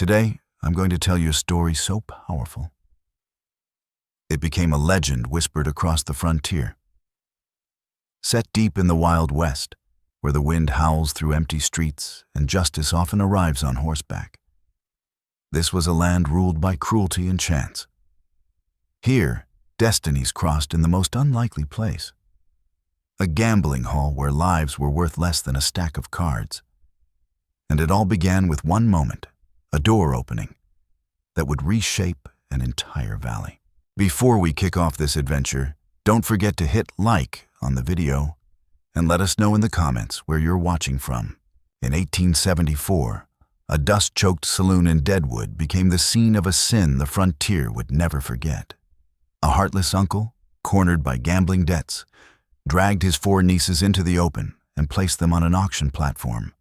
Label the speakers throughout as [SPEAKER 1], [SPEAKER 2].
[SPEAKER 1] Today, I'm going to tell you a story so powerful. It became a legend whispered across the frontier. Set deep in the Wild West, where the wind howls through empty streets and justice often arrives on horseback. This was a land ruled by cruelty and chance. Here, destinies crossed in the most unlikely place. A gambling hall where lives were worth less than a stack of cards. And it all began with one moment, a door opening, that would reshape an entire valley. Before we kick off this adventure, don't forget to hit like on the video and let us know in the comments where you're watching from. In 1874, a dust-choked saloon in Deadwood became the scene of a sin the frontier would never forget. A heartless uncle, cornered by gambling debts, dragged his 4 nieces into the open and placed them on an auction platform,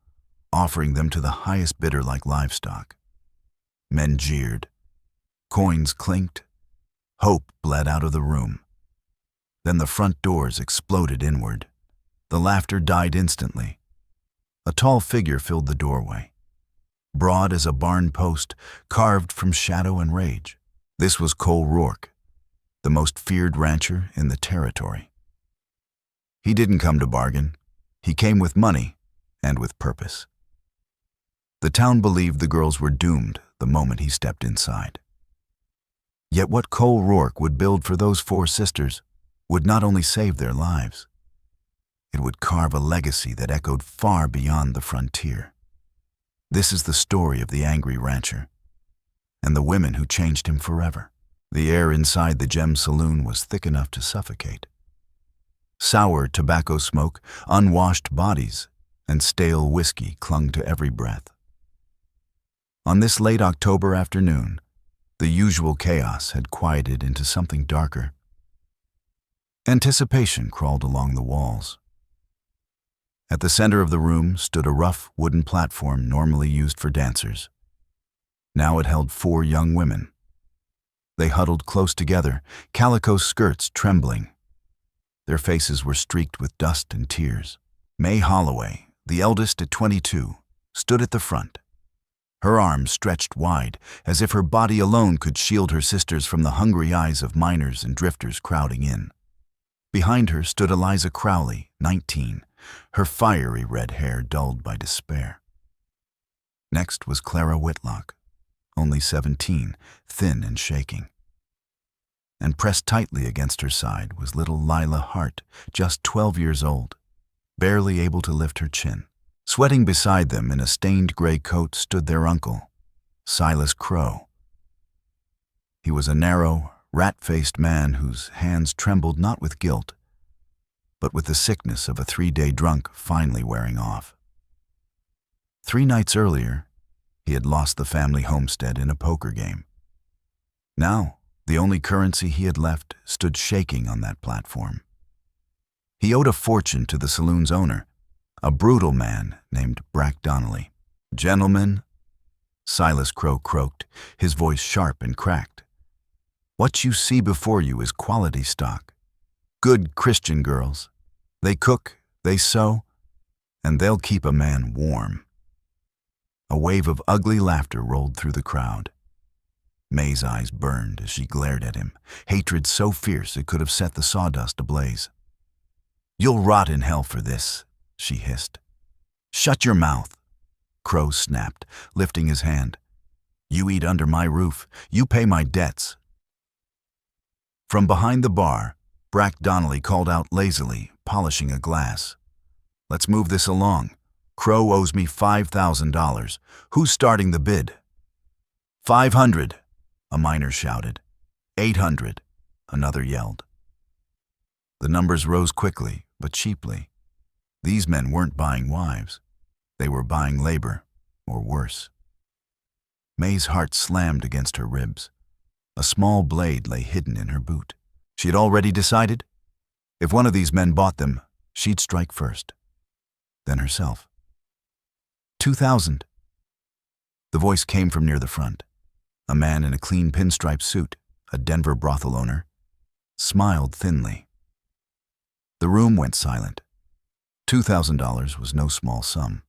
[SPEAKER 1] offering them to the highest bidder like livestock. Men jeered. Coins clinked. Hope bled out of the room. Then the front doors exploded inward. The laughter died instantly. A tall figure filled the doorway, broad as a barn post, carved from shadow and rage. This was Cole Rourke, the most feared rancher in the territory. He didn't come to bargain. He came with money and with purpose. The town believed the girls were doomed the moment he stepped inside. Yet what Cole Rourke would build for those 4 sisters would not only save their lives, it would carve a legacy that echoed far beyond the frontier. This is the story of the angry rancher and the women who changed him forever. The air inside the gem saloon was thick enough to suffocate. Sour tobacco smoke, unwashed bodies, and stale whiskey clung to every breath. On this late October afternoon, the usual chaos had quieted into something darker. Anticipation crawled along the walls. At the center of the room stood a rough wooden platform normally used for dancers. Now it held 4 young women. They huddled close together, calico skirts trembling. Their faces were streaked with dust and tears. May Holloway, the eldest at 22, stood at the front. Her arms stretched wide, as if her body alone could shield her sisters from the hungry eyes of miners and drifters crowding in. Behind her stood Eliza Crowley, 19, her fiery red hair dulled by despair. Next was Clara Whitlock, only 17, thin and shaking. And pressed tightly against her side was little Lila Hart, just 12 years old, barely able to lift her chin. Sweating beside them in a stained gray coat stood their uncle, Silas Crow. He was a narrow, rat-faced man whose hands trembled not with guilt, but with the sickness of a 3-day drunk finally wearing off. 3 nights earlier, he had lost the family homestead in a poker game. Now, the only currency he had left stood shaking on that platform. He owed a fortune to the saloon's owner, a brutal man named Brack Donnelly. "Gentlemen," Silas Crow croaked, his voice sharp and cracked, "what you see before you is quality stock. Good Christian girls. They cook, they sew, and they'll keep a man warm." A wave of ugly laughter rolled through the crowd. May's eyes burned as she glared at him, hatred so fierce it could have set the sawdust ablaze. "You'll rot in hell for this," she hissed. "Shut your mouth," Crow snapped, lifting his hand. "You eat under my roof. You pay my debts." From behind the bar, Brack Donnelly called out lazily, polishing a glass. "Let's move this along. Crow owes me $5,000. Who's starting the bid?" "500," a miner shouted. "800," another yelled. The numbers rose quickly, but cheaply. These men weren't buying wives. They were buying labor, or worse. May's heart slammed against her ribs. A small blade lay hidden in her boot. She had already decided. If one of these men bought them, she'd strike first. Then herself. 2,000. The voice came from near the front. A man in a clean pinstripe suit, a Denver brothel owner, smiled thinly. The room went silent. $2,000 was no small sum.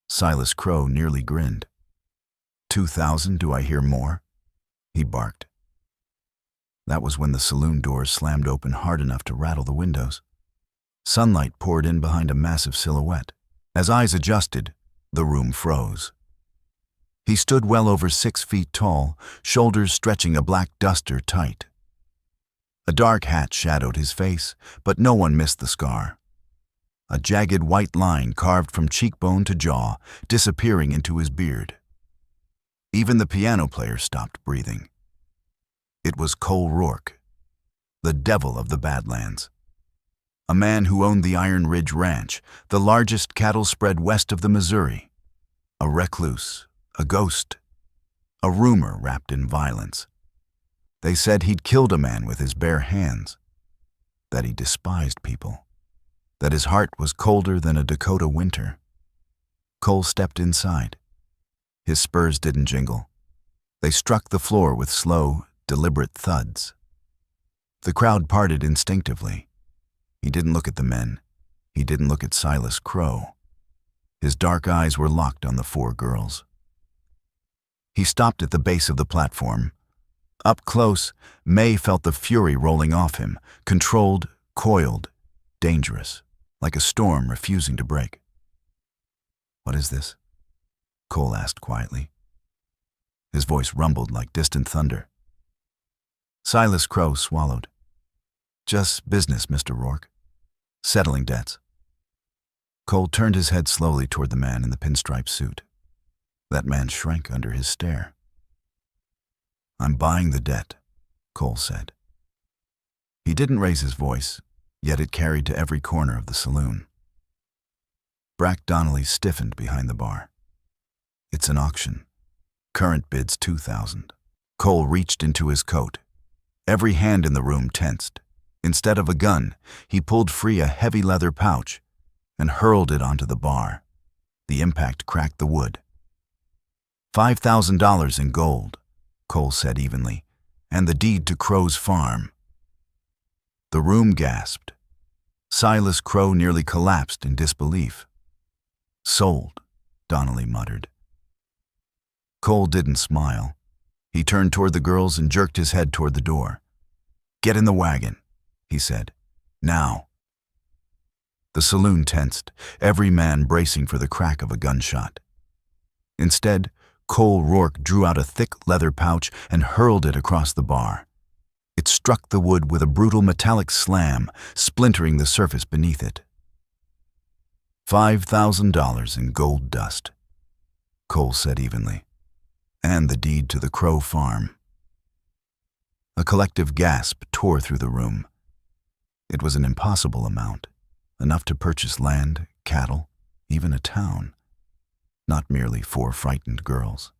[SPEAKER 1] Silas Crow nearly grinned. 2,000, do I hear more? He barked. That was when the saloon doors slammed open hard enough to rattle the windows. Sunlight poured in behind a massive silhouette. As eyes adjusted, the room froze. He stood well over 6 feet tall, shoulders stretching a black duster tight. A dark hat shadowed his face, but no one missed the scar. A jagged white line carved from cheekbone to jaw, disappearing into his beard. Even the piano player stopped breathing. It was Cole Rourke, the devil of the Badlands. A man who owned the Iron Ridge Ranch, the largest cattle spread west of the Missouri. A recluse, a ghost, a rumor wrapped in violence. They said he'd killed a man with his bare hands, that he despised people, that his heart was colder than a Dakota winter. Cole stepped inside. His spurs didn't jingle. They struck the floor with slow, deliberate thuds. The crowd parted instinctively. He didn't look at the men. He didn't look at Silas Crow. His dark eyes were locked on the 4 girls. He stopped at the base of the platform. Up close, May felt the fury rolling off him, controlled, coiled, dangerous, like a storm refusing to break. "What is this?" Cole asked quietly. His voice rumbled like distant thunder. Silas Crow swallowed. "Just business, Mr. Rourke. Settling debts." Cole turned his head slowly toward the man in the pinstripe suit. That man shrank under his stare. "I'm buying the debt," Cole said. He didn't raise his voice, yet it carried to every corner of the saloon. Brack Donnelly stiffened behind the bar. "It's an auction. Current bid's 2,000. Cole reached into his coat. Every hand in the room tensed. Instead of a gun, he pulled free a heavy leather pouch and hurled it onto the bar. The impact cracked the wood. $5,000 in gold, Cole said evenly, and the deed to Crow's farm. The room gasped. Silas Crow nearly collapsed in disbelief. "Sold," Donnelly muttered. Cole didn't smile. He turned toward the girls and jerked his head toward the door. "Get in the wagon," he said. "Now." The saloon tensed, every man bracing for the crack of a gunshot. Instead, Cole Rourke drew out a thick leather pouch and hurled it across the bar. It struck the wood with a brutal metallic slam, splintering the surface beneath it. $5,000 in gold dust, Cole said evenly, and the deed to the Crow farm. A collective gasp tore through the room. It was an impossible amount, enough to purchase land, cattle, even a town. Not merely 4 frightened girls.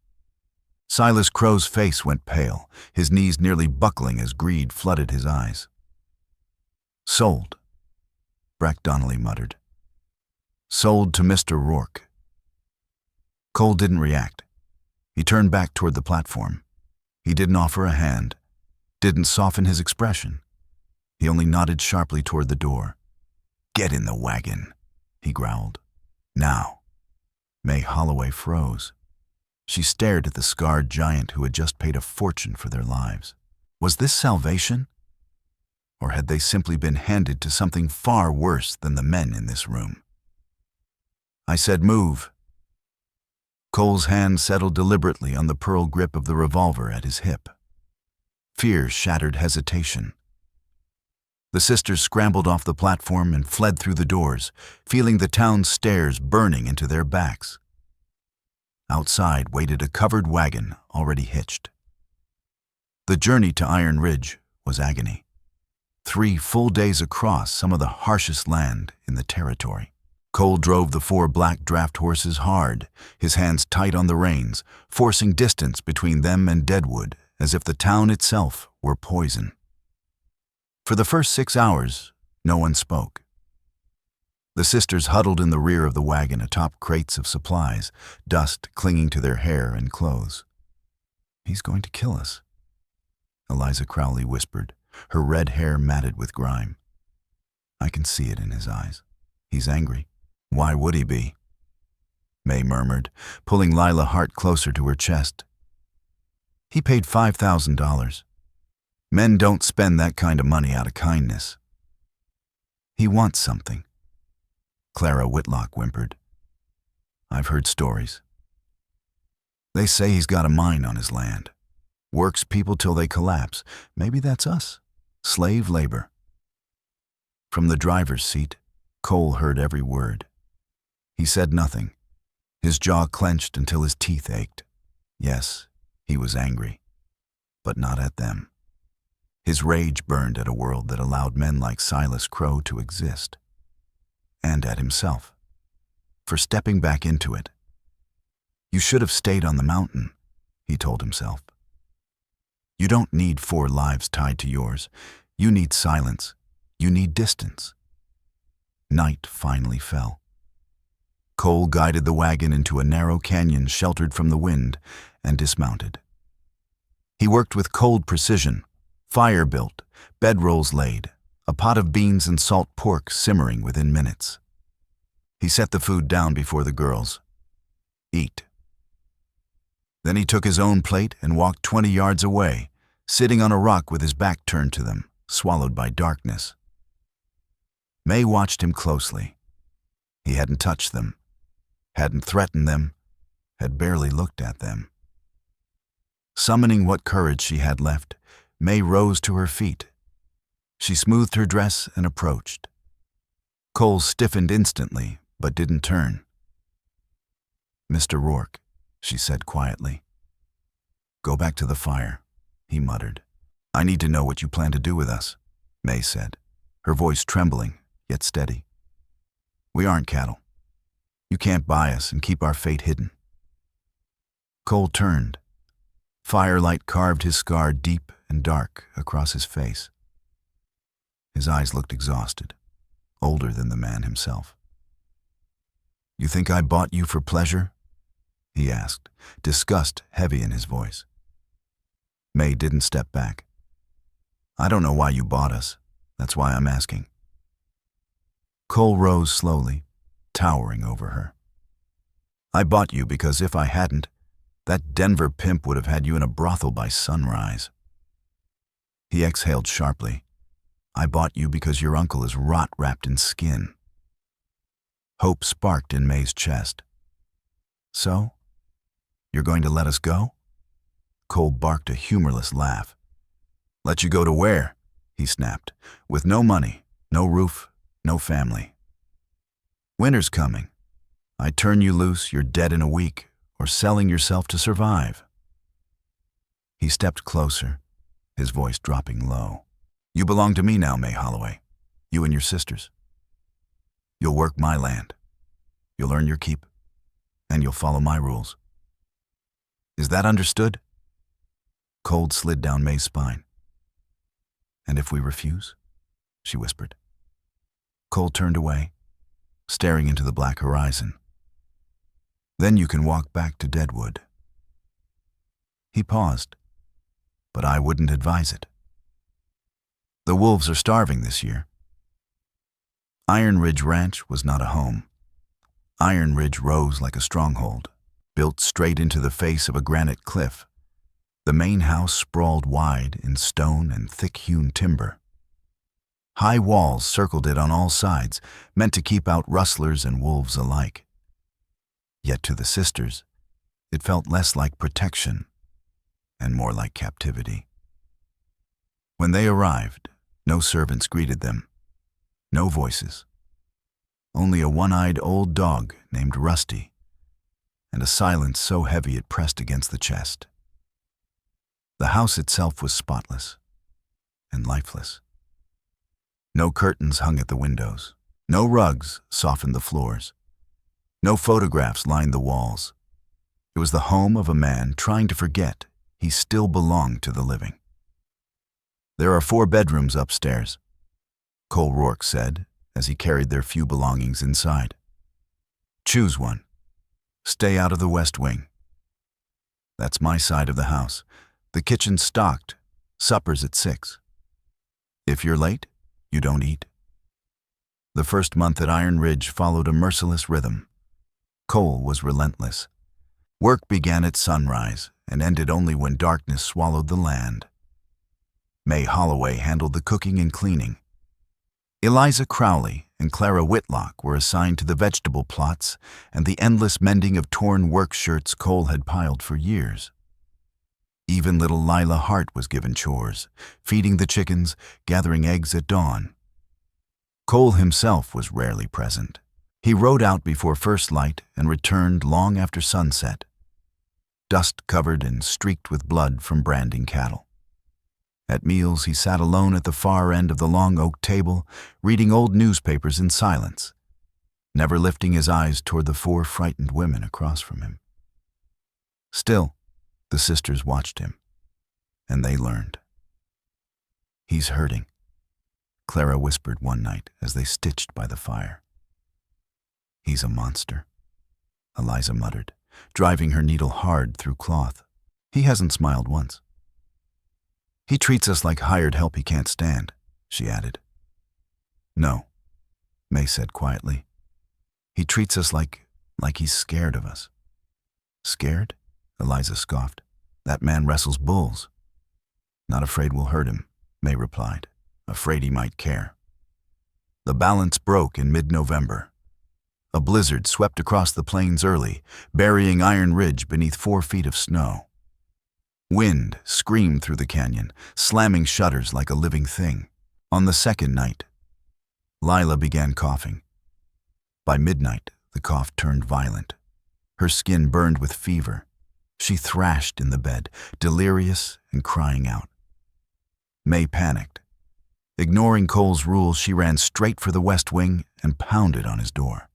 [SPEAKER 1] Silas Crow's face went pale, his knees nearly buckling as greed flooded his eyes. "Sold," Brack Donnelly muttered. "Sold to Mr. Rourke." Cole didn't react. He turned back toward the platform. He didn't offer a hand, didn't soften his expression. He only nodded sharply toward the door. "Get in the wagon," he growled. "Now." May Holloway froze. She stared at the scarred giant who had just paid a fortune for their lives. Was this salvation? Or had they simply been handed to something far worse than the men in this room? "I said move." Cole's hand settled deliberately on the pearl grip of the revolver at his hip. Fear shattered hesitation. The sisters scrambled off the platform and fled through the doors, feeling the town's stairs burning into their backs. Outside waited a covered wagon already hitched. The journey to Iron Ridge was agony. 3 full days across some of the harshest land in the territory. Cole drove the 4 black draft horses hard, his hands tight on the reins, forcing distance between them and Deadwood, as if the town itself were poison. For the first 6 hours, no one spoke. The sisters huddled in the rear of the wagon atop crates of supplies, dust clinging to their hair and clothes. "He's going to kill us," Eliza Crowley whispered, her red hair matted with grime. "I can see it in his eyes. He's angry. Why would he be?" May murmured, pulling Lila Hart closer to her chest. He paid $5,000. Men don't spend that kind of money out of kindness. He wants something. Clara Whitlock whimpered. I've heard stories. They say he's got a mine on his land. Works people till they collapse. Maybe that's us. Slave labor. From the driver's seat, Cole heard every word. He said nothing. His jaw clenched until his teeth ached. Yes, he was angry, but not at them. His rage burned at a world that allowed men like Silas Crow to exist. And at himself, for stepping back into it. You should have stayed on the mountain, he told himself. You don't need 4 lives tied to yours. You need silence. You need distance. Night finally fell. Cole guided the wagon into a narrow canyon sheltered from the wind and dismounted. He worked with cold precision, fire built, bedrolls laid, a pot of beans and salt pork simmering within minutes. He set the food down before the girls. Eat. Then he took his own plate and walked 20 yards away, sitting on a rock with his back turned to them, swallowed by darkness. May watched him closely. He hadn't touched them, hadn't threatened them, had barely looked at them. Summoning what courage she had left, May rose to her feet. She smoothed her dress and approached. Cole stiffened instantly, but didn't turn. Mr. Rourke, she said quietly. Go back to the fire, he muttered. I need to know what you plan to do with us, May said, her voice trembling, yet steady. We aren't cattle. You can't buy us and keep our fate hidden. Cole turned. Firelight carved his scar deep and dark across his face. His eyes looked exhausted, older than the man himself. You think I bought you for pleasure? He asked, disgust heavy in his voice. May didn't step back. I don't know why you bought us. That's why I'm asking. Cole rose slowly, towering over her. I bought you because if I hadn't, that Denver pimp would have had you in a brothel by sunrise. He exhaled sharply. I bought you because your uncle is rot wrapped in skin. Hope sparked in May's chest. So? You're going to let us go? Cole barked a humorless laugh. Let you go to where? He snapped. With no money, no roof, no family. Winter's coming. I turn you loose, you're dead in a week, or selling yourself to survive. He stepped closer, his voice dropping low. You belong to me now, May Holloway. You and your sisters. You'll work my land. You'll earn your keep. And you'll follow my rules. Is that understood? Cold slid down May's spine. And if we refuse? She whispered. Cole turned away, staring into the black horizon. Then you can walk back to Deadwood. He paused, but I wouldn't advise it. The wolves are starving this year. Iron Ridge Ranch was not a home. Iron Ridge rose like a stronghold, built straight into the face of a granite cliff. The main house sprawled wide in stone and thick-hewn timber. High walls circled it on all sides, meant to keep out rustlers and wolves alike. Yet to the sisters, it felt less like protection and more like captivity. When they arrived, no servants greeted them, no voices. Only a one-eyed old dog named Rusty, and a silence so heavy it pressed against the chest. The house itself was spotless and lifeless. No curtains hung at the windows. No rugs softened the floors. No photographs lined the walls. It was the home of a man trying to forget he still belonged to the living. There are 4 bedrooms upstairs, Cole Rourke said as he carried their few belongings inside. Choose one. Stay out of the west wing. That's my side of the house. The kitchen's stocked. Supper's at 6. If you're late, you don't eat. The first month at Iron Ridge followed a merciless rhythm. Cole was relentless. Work began at sunrise and ended only when darkness swallowed the land. May Holloway handled the cooking and cleaning. Eliza Crowley and Clara Whitlock were assigned to the vegetable plots and the endless mending of torn work shirts Cole had piled for years. Even little Lila Hart was given chores, feeding the chickens, gathering eggs at dawn. Cole himself was rarely present. He rode out before first light and returned long after sunset, dust-covered and streaked with blood from branding cattle. At meals, he sat alone at the far end of the long oak table, reading old newspapers in silence, never lifting his eyes toward the 4 frightened women across from him. Still, the sisters watched him, and they learned. "He's hurting," Clara whispered one night as they stitched by the fire. "He's a monster," Eliza muttered, driving her needle hard through cloth. "He hasn't smiled once." "He treats us like hired help he can't stand," she added. "No," May said quietly. "He treats us like he's scared of us." "Scared?" Eliza scoffed. "That man wrestles bulls." "Not afraid we'll hurt him," May replied. "Afraid he might care." The balance broke in mid-November. A blizzard swept across the plains early, burying Iron Ridge beneath 4 feet of snow. Wind screamed through the canyon, slamming shutters like a living thing. On the second night, Lila began coughing. By midnight, the cough turned violent. Her skin burned with fever. She thrashed in the bed, delirious and crying out. May panicked. Ignoring Cole's rules, she ran straight for the West Wing and pounded on his door.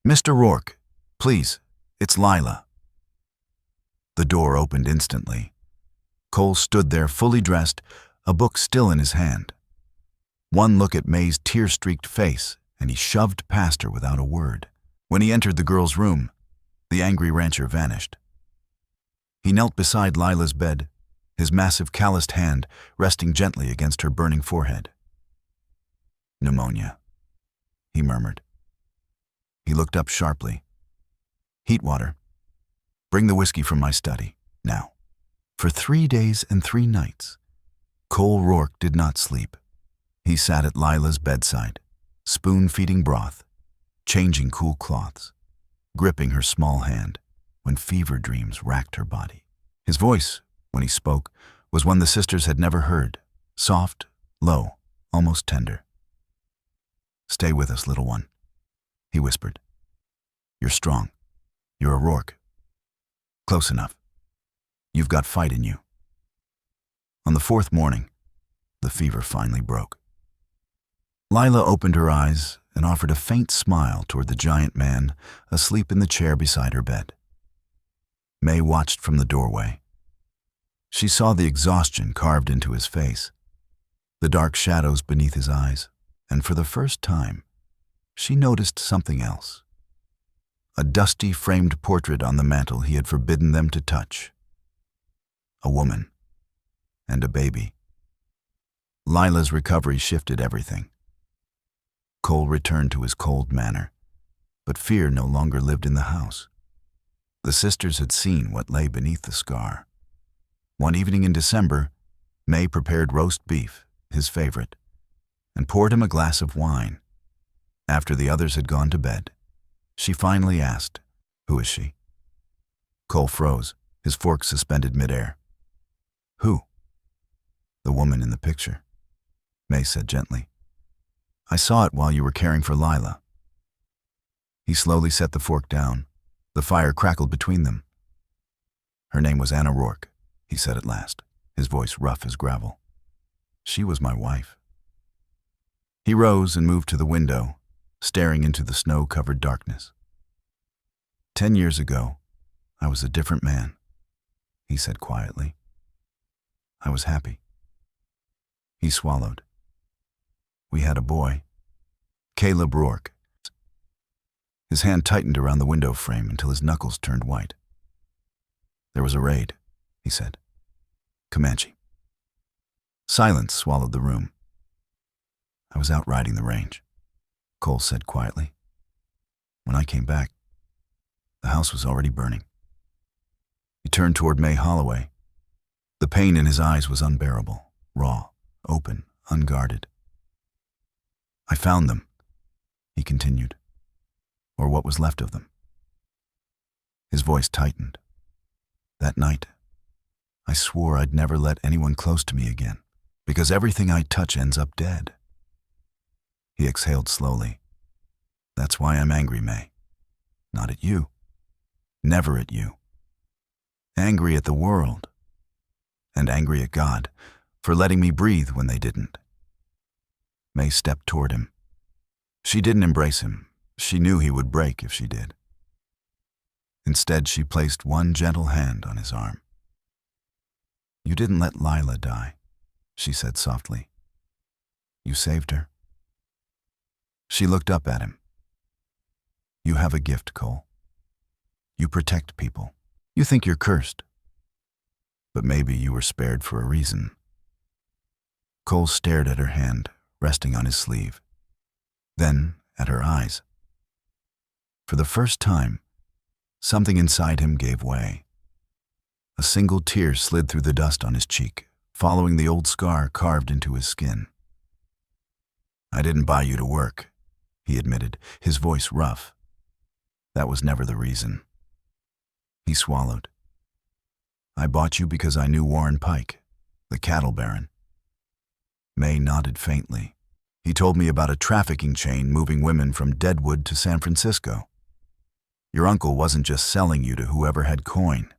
[SPEAKER 1] "Mr. Rourke, please, it's Lila." The door opened instantly. Cole stood there fully dressed, a book still in his hand. One look at May's tear-streaked face, and he shoved past her without a word. When he entered the girl's room, the angry rancher vanished. He knelt beside Lila's bed, his massive calloused hand resting gently against her burning forehead. "Pneumonia," he murmured. He looked up sharply. "Heat water. Bring the whiskey from my study, now." For 3 days and 3 nights, Cole Rourke did not sleep. He sat at Lila's bedside, spoon-feeding broth, changing cool cloths, gripping her small hand when fever dreams racked her body. His voice, when he spoke, was one the sisters had never heard, soft, low, almost tender. "Stay with us, little one," he whispered. "You're strong. You're a Rourke. Close enough. You've got fight in you." On the 4th morning, the fever finally broke. Lila opened her eyes and offered a faint smile toward the giant man asleep in the chair beside her bed. May watched from the doorway. She saw the exhaustion carved into his face, the dark shadows beneath his eyes, and for the first time, she noticed something else. A dusty framed portrait on the mantel he had forbidden them to touch. A woman and a baby. Lila's recovery shifted everything. Cole returned to his cold manner, but fear no longer lived in the house. The sisters had seen what lay beneath the scar. One evening in December, May prepared roast beef, his favorite, and poured him a glass of wine. After the others had gone to bed, she finally asked, "Who is she?" Cole froze, his fork suspended midair. "Who?" "The woman in the picture," May said gently. "I saw it while you were caring for Lila." He slowly set the fork down. The fire crackled between them. "Her name was Anna Rourke," he said at last, his voice rough as gravel. "She was my wife." He rose and moved to the window, staring into the snow-covered darkness. 10 years ago, I was a different man," he said quietly. "I was happy." He swallowed. "We had a boy, Caleb Rourke." His hand tightened around the window frame until his knuckles turned white. "There was a raid," he said. "Comanche." Silence swallowed the room. "I was out riding the range," Cole said quietly. "When I came back, The house was already burning. He turned toward May Holloway. The pain in his eyes was unbearable, raw, open, unguarded. "I found them," he continued, "or what was left of them." His voice tightened. "That night, I swore I'd never let anyone close to me again, because everything I touch ends up dead." He exhaled slowly. "That's why I'm angry, May. Not at you. Never at you. Angry at the world. And angry at God for letting me breathe when they didn't." May stepped toward him. She didn't embrace him. She knew he would break if she did. Instead, she placed one gentle hand on his arm. "You didn't let Lila die," she said softly. "You saved her." She looked up at him. "You have a gift, Cole. You protect people. You think you're cursed. But maybe you were spared for a reason." Cole stared at her hand, resting on his sleeve. Then at her eyes. For the first time, something inside him gave way. A single tear slid through the dust on his cheek, following the old scar carved into his skin. "I didn't buy you to work," he admitted, his voice rough. "That was never the reason." He swallowed. "I bought you because I knew Warren Pike, the cattle baron." May nodded faintly. "He told me about a trafficking chain moving women from Deadwood to San Francisco. Your uncle wasn't just selling you to whoever had coin.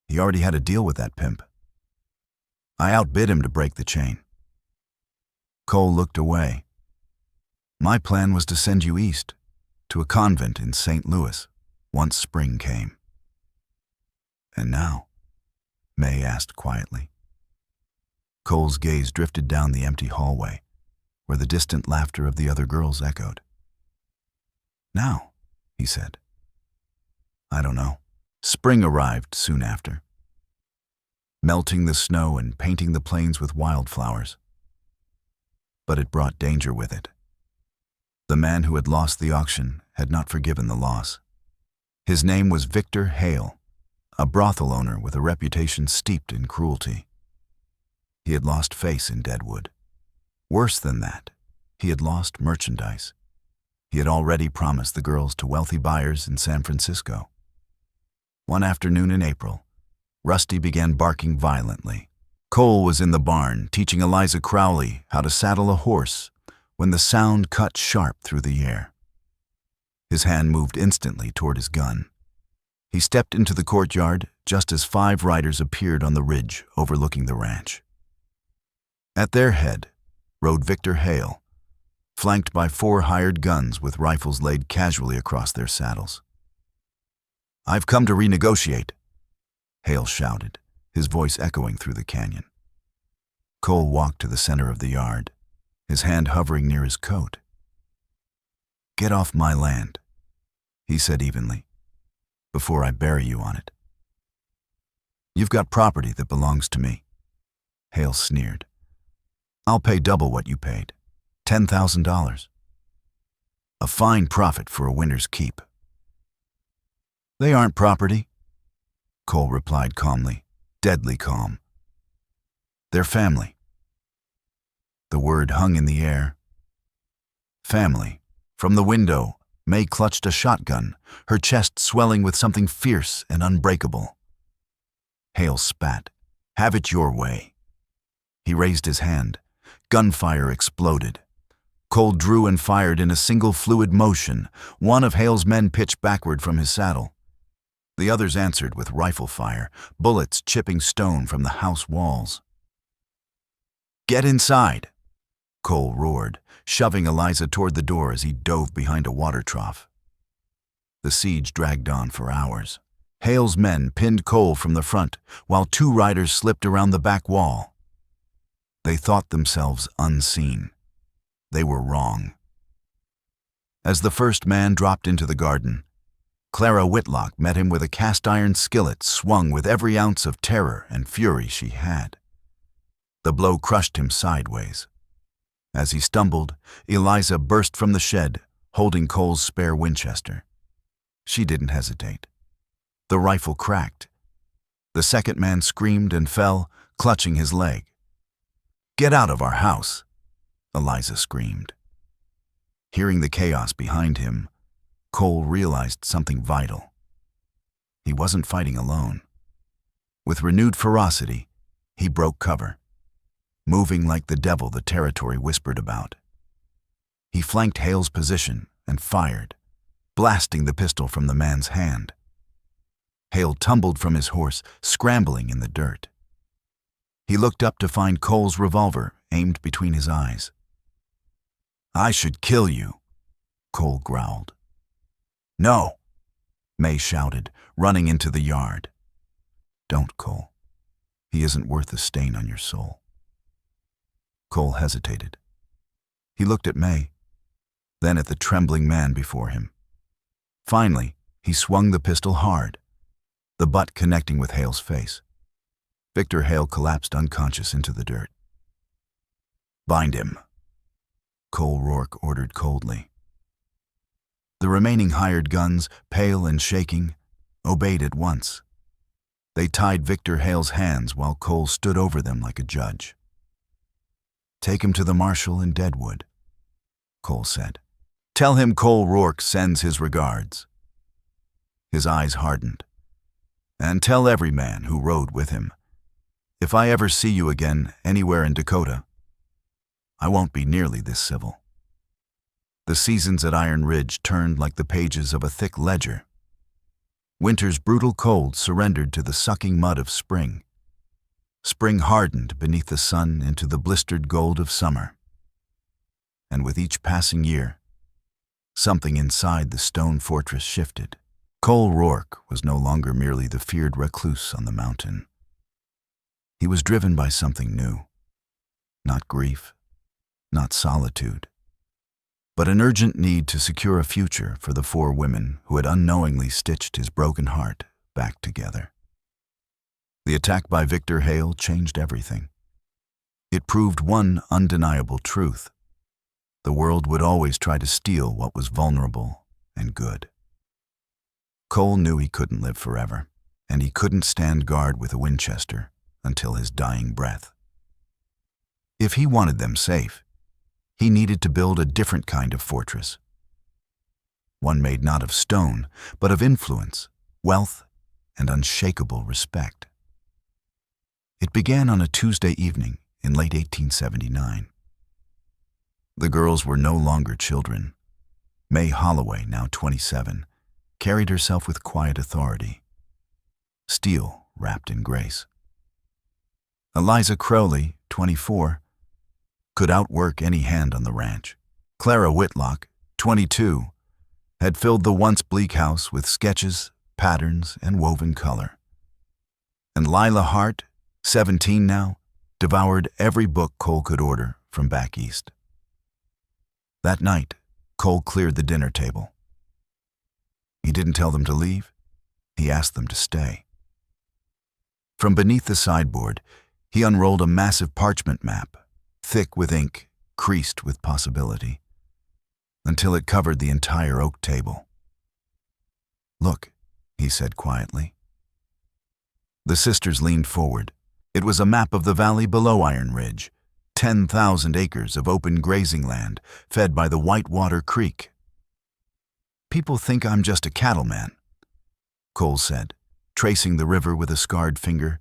[SPEAKER 1] He already had a deal with that pimp. I outbid him to break the chain." Cole looked away. "My plan was to send you east, to a convent in St. Louis, once spring came." "And now?" May asked quietly. Cole's gaze drifted down the empty hallway, where the distant laughter of the other girls echoed. "Now," he said. "I don't know." Spring arrived soon after, melting the snow and painting the plains with wildflowers. But it brought danger with it. The man who had lost the auction had not forgiven the loss. His name was Victor Hale, a brothel owner with a reputation steeped in cruelty. He had lost face in Deadwood. Worse than that, he had lost merchandise. He had already promised the girls to wealthy buyers in San Francisco. One afternoon in April, Rusty began barking violently. Cole was in the barn teaching Eliza Crowley how to saddle a horse when the sound cut sharp through the air. His hand moved instantly toward his gun. He stepped into the courtyard just as 5 riders appeared on the ridge overlooking the ranch. At their head rode Victor Hale, flanked by 4 hired guns with rifles laid casually across their saddles. "I've come to renegotiate," Hale shouted, his voice echoing through the canyon. Cole walked to the center of the yard, his hand hovering near his coat. "Get off my land," he said evenly, "before I bury you on it." "You've got property that belongs to me," Hale sneered. "I'll pay double what you paid, $10,000. A fine profit for a winter's keep." "They aren't property," Cole replied calmly, deadly calm. "They're family." The word hung in the air. Family. From the window, May clutched a shotgun, her chest swelling with something fierce and unbreakable. Hale spat. "Have it your way." He raised his hand. Gunfire exploded. Cole drew and fired in a single fluid motion. One of Hale's men pitched backward from his saddle. The others answered with rifle fire, bullets chipping stone from the house walls. "Get inside," Cole roared, shoving Eliza toward the door as he dove behind a water trough. The siege dragged on for hours. Hale's men pinned Cole from the front, while 2 riders slipped around the back wall. They thought themselves unseen. They were wrong. As the first man dropped into the garden, Clara Whitlock met him with a cast-iron skillet swung with every ounce of terror and fury she had. The blow crushed him sideways. As he stumbled, Eliza burst from the shed, holding Cole's spare Winchester. She didn't hesitate. The rifle cracked. The second man screamed and fell, clutching his leg. "Get out of our house," Eliza screamed. Hearing the chaos behind him, Cole realized something vital. He wasn't fighting alone. With renewed ferocity, he broke cover, moving like the devil the territory whispered about. He flanked Hale's position and fired, blasting the pistol from the man's hand. Hale tumbled from his horse, scrambling in the dirt. He looked up to find Cole's revolver aimed between his eyes. "I should kill you," Cole growled. "No," May shouted, running into the yard. "Don't, Cole. He isn't worth a stain on your soul." Cole hesitated. He looked at May, then at the trembling man before him. Finally, he swung the pistol hard, the butt connecting with Hale's face. Victor Hale collapsed unconscious into the dirt. "Bind him," Cole Rourke ordered coldly. The remaining hired guns, pale and shaking, obeyed at once. They tied Victor Hale's hands while Cole stood over them like a judge. "Take him to the marshal in Deadwood," Cole said. "Tell him Cole Rourke sends his regards." His eyes hardened. "And tell every man who rode with him, if I ever see you again anywhere in Dakota, I won't be nearly this civil." The seasons at Iron Ridge turned like the pages of a thick ledger. Winter's brutal cold surrendered to the sucking mud of spring. Spring hardened beneath the sun into the blistered gold of summer. And with each passing year, something inside the stone fortress shifted. Cole Rourke was no longer merely the feared recluse on the mountain. He was driven by something new. Not grief, not solitude, but an urgent need to secure a future for the 4 women who had unknowingly stitched his broken heart back together. The attack by Victor Hale changed everything. It proved one undeniable truth: the world would always try to steal what was vulnerable and good. Cole knew he couldn't live forever, and he couldn't stand guard with a Winchester until his dying breath. If he wanted them safe, he needed to build a different kind of fortress. One made not of stone, but of influence, wealth, and unshakable respect. It began on a Tuesday evening in late 1879. The girls were no longer children. May Holloway, now 27, carried herself with quiet authority, steel wrapped in grace. Eliza Crowley, 24, could outwork any hand on the ranch. Clara Whitlock, 22, had filled the once bleak house with sketches, patterns, and woven color. And Lila Hart, 17 now, devoured every book Cole could order from back east. That night, Cole cleared the dinner table. He didn't tell them to leave. He asked them to stay. From beneath the sideboard, he unrolled a massive parchment map, thick with ink, creased with possibility, until it covered the entire oak table. "Look," he said quietly. The sisters leaned forward. It was a map of the valley below Iron Ridge, 10,000 acres of open grazing land fed by the Whitewater Creek. "People think I'm just a cattleman," Cole said, tracing the river with a scarred finger.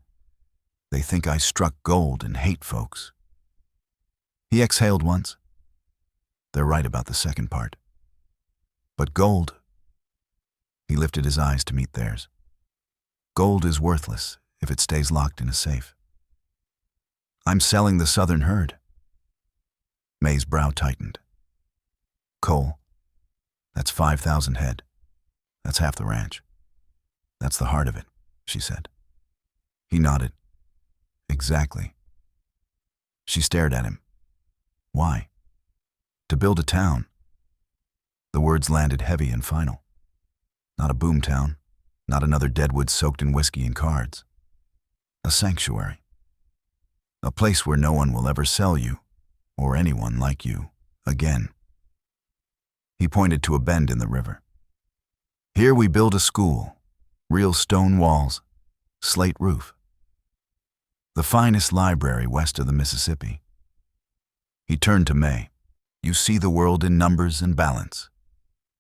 [SPEAKER 1] "They think I struck gold and hate folks." He exhaled once. "They're right about the second part. But gold," he lifted his eyes to meet theirs, "gold is worthless if it stays locked in a safe. I'm selling the southern herd." May's brow tightened. "Cole, that's 5,000 head. That's half the ranch. That's the heart of it," she said. He nodded. "Exactly." She stared at him. "Why?" "To build a town." The words landed heavy and final. Not a boom town, not another Deadwood soaked in whiskey and cards. A sanctuary. A place where no one will ever sell you, or anyone like you, again. He pointed to a bend in the river. Here we build a school, real stone walls, slate roof. The finest library west of the Mississippi. He turned to May. You see the world in numbers and balance.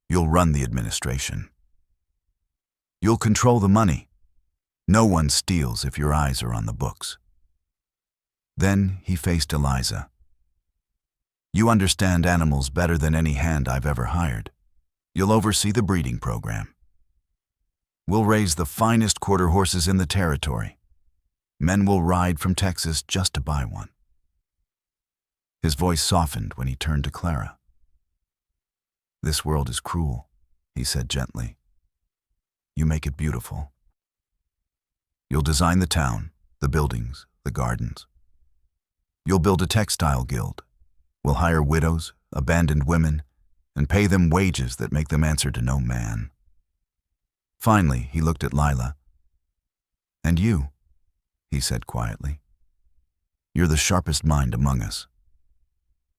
[SPEAKER 1] You'll run the administration. You'll control the money. No one steals if your eyes are on the books. Then he faced Eliza. You understand animals better than any hand I've ever hired. You'll oversee the breeding program. We'll raise the finest quarter horses in the territory. Men will ride from Texas just to buy one. His voice softened when he turned to Clara. This world is cruel, he said gently. You make it beautiful. You'll design the town, the buildings, the gardens. You'll build a textile guild. We'll hire widows, abandoned women, and pay them wages that make them answer to no man. Finally, he looked at Lila. And you, he said quietly. You're the sharpest mind among us.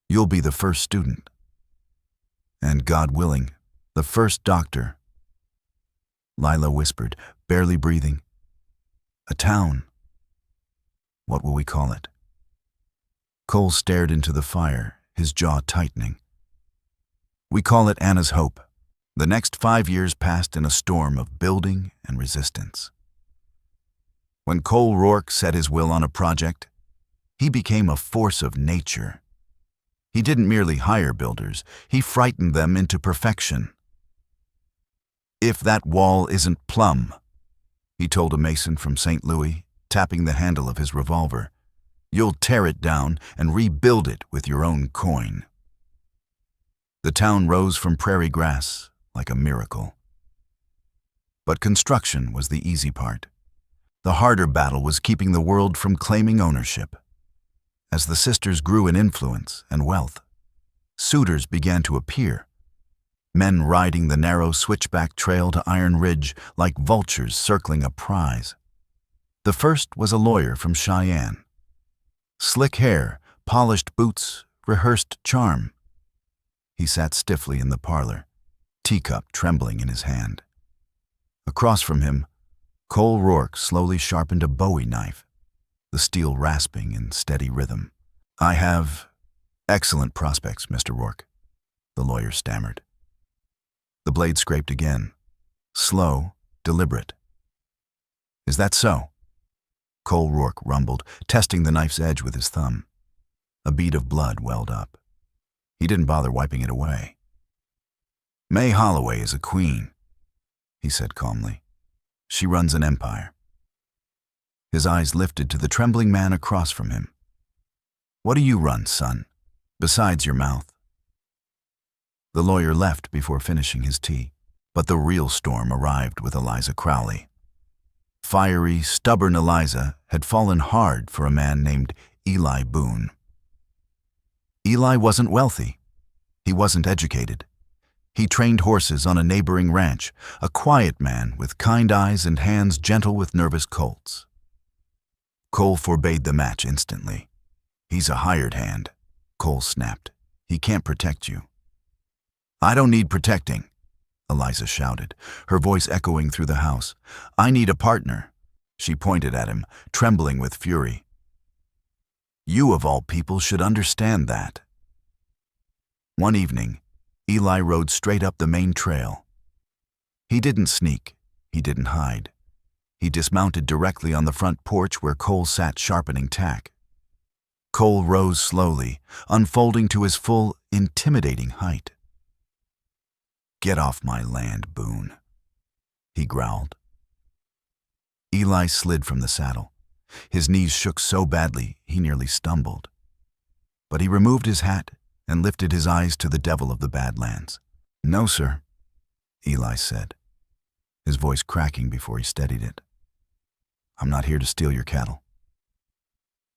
[SPEAKER 1] You'll be the first student. And, God willing, the first doctor. Lila whispered, barely breathing. A town. What will we call it? Cole stared into the fire, his jaw tightening. We call it Anna's Hope. The next 5 years passed in a storm of building and resistance. When Cole Rourke set his will on a project, he became a force of nature. He didn't merely hire builders, he frightened them into perfection. If that wall isn't plumb, he told a mason from St. Louis, tapping the handle of his revolver, you'll tear it down and rebuild it with your own coin. The town rose from prairie grass like a miracle. But construction was the easy part. The harder battle was keeping the world from claiming ownership. As the sisters grew in influence and wealth, suitors began to appear, men riding the narrow switchback trail to Iron Ridge like vultures circling a prize. The first was a lawyer from Cheyenne. Slick hair, polished boots, rehearsed charm. He sat stiffly in the parlor, teacup trembling in his hand. Across from him, Cole Rourke slowly sharpened a Bowie knife, the steel rasping in steady rhythm. I have excellent prospects, Mr. Rourke, the lawyer stammered. The blade scraped again, slow, deliberate. Is that so? Cole Rourke rumbled, testing the knife's edge with his thumb. A bead of blood welled up. He didn't bother wiping it away. May Holloway is a queen, he said calmly. She runs an empire. His eyes lifted to the trembling man across from him. What do you run, son, besides your mouth? The lawyer left before finishing his tea, but the real storm arrived with Eliza Crowley. Fiery, stubborn Eliza had fallen hard for a man named Eli Boone. Eli wasn't wealthy. He wasn't educated. He trained horses on a neighboring ranch, a quiet man with kind eyes and hands gentle with nervous colts. Cole forbade the match instantly. He's a hired hand, Cole snapped. He can't protect you. I don't need protecting, Eliza shouted, her voice echoing through the house. I need a partner. She pointed at him, trembling with fury. You of all people should understand that. One evening, Eli rode straight up the main trail. He didn't sneak. He didn't hide. He dismounted directly on the front porch where Cole sat sharpening tack. Cole rose slowly, unfolding to his full, intimidating height. Get off my land, Boone, he growled. Eli slid from the saddle. His knees shook so badly he nearly stumbled. But he removed his hat and lifted his eyes to the devil of the Badlands. No, sir, Eli said, his voice cracking before he steadied it. I'm not here to steal your cattle.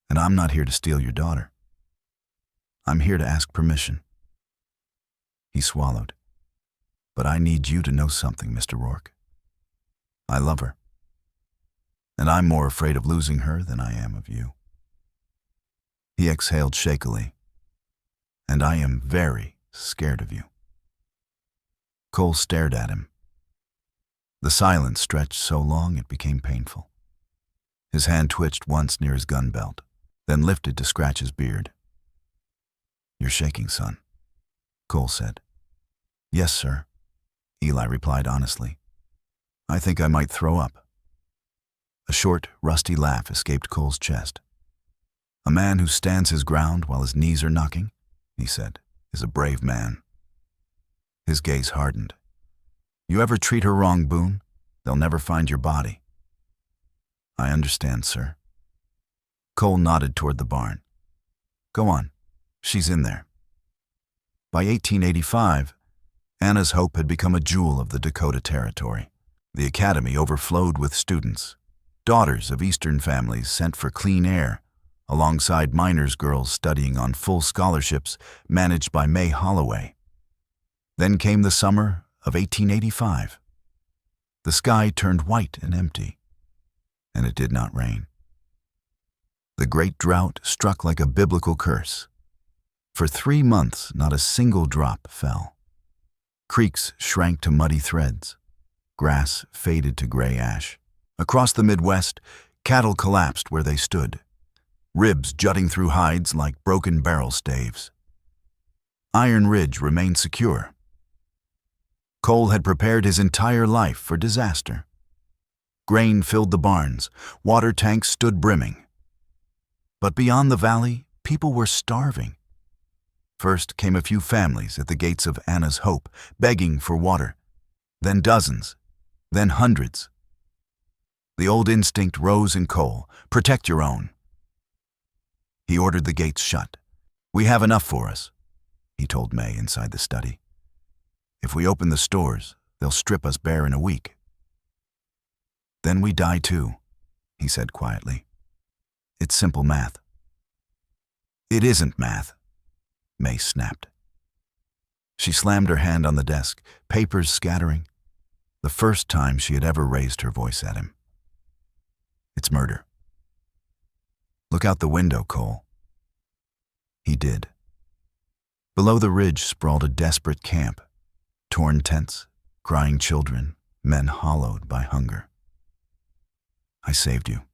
[SPEAKER 1] And I'm not here to steal your daughter. I'm here to ask permission. He swallowed. But I need you to know something, Mr. Rourke. I love her. And I'm more afraid of losing her than I am of you. He exhaled shakily. And I am very scared of you. Cole stared at him. The silence stretched so long it became painful. His hand twitched once near his gun belt, then lifted to scratch his beard. "You're shaking, son," Cole said. "Yes, sir," Eli replied honestly. "I think I might throw up." A short, rusty laugh escaped Cole's chest. "A man who stands his ground while his knees are knocking," he said, "is a brave man." His gaze hardened. "You ever treat her wrong, Boone, they'll never find your body." "I understand, sir." Cole nodded toward the barn. "Go on. She's in there." By 1885, Anna's Hope had become a jewel of the Dakota Territory. The academy overflowed with students, daughters of Eastern families sent for clean air, alongside miners' girls studying on full scholarships managed by May Holloway. Then came the summer of 1885. The sky turned white and empty, and it did not rain. The great drought struck like a biblical curse. For 3 months, not a single drop fell. Creeks shrank to muddy threads. Grass faded to gray ash. Across the Midwest, cattle collapsed where they stood, ribs jutting through hides like broken barrel staves. Iron Ridge remained secure. Cole had prepared his entire life for disaster. Grain filled the barns, water tanks stood brimming. But beyond the valley, people were starving. First came a few families at the gates of Anna's Hope, begging for water. Then dozens, then hundreds. The old instinct rose in Cole: protect your own. He ordered the gates shut. "We have enough for us," he told May inside the study. "If we open the stores, they'll strip us bare in a week." "Then we die too," he said quietly. "It's simple math." "It isn't math," May snapped. She slammed her hand on the desk, papers scattering. The first time she had ever raised her voice at him. "It's murder." "Look out the window, Cole." He did. Below the ridge sprawled a desperate camp. Torn tents, crying children, men hollowed by hunger. "I saved you,"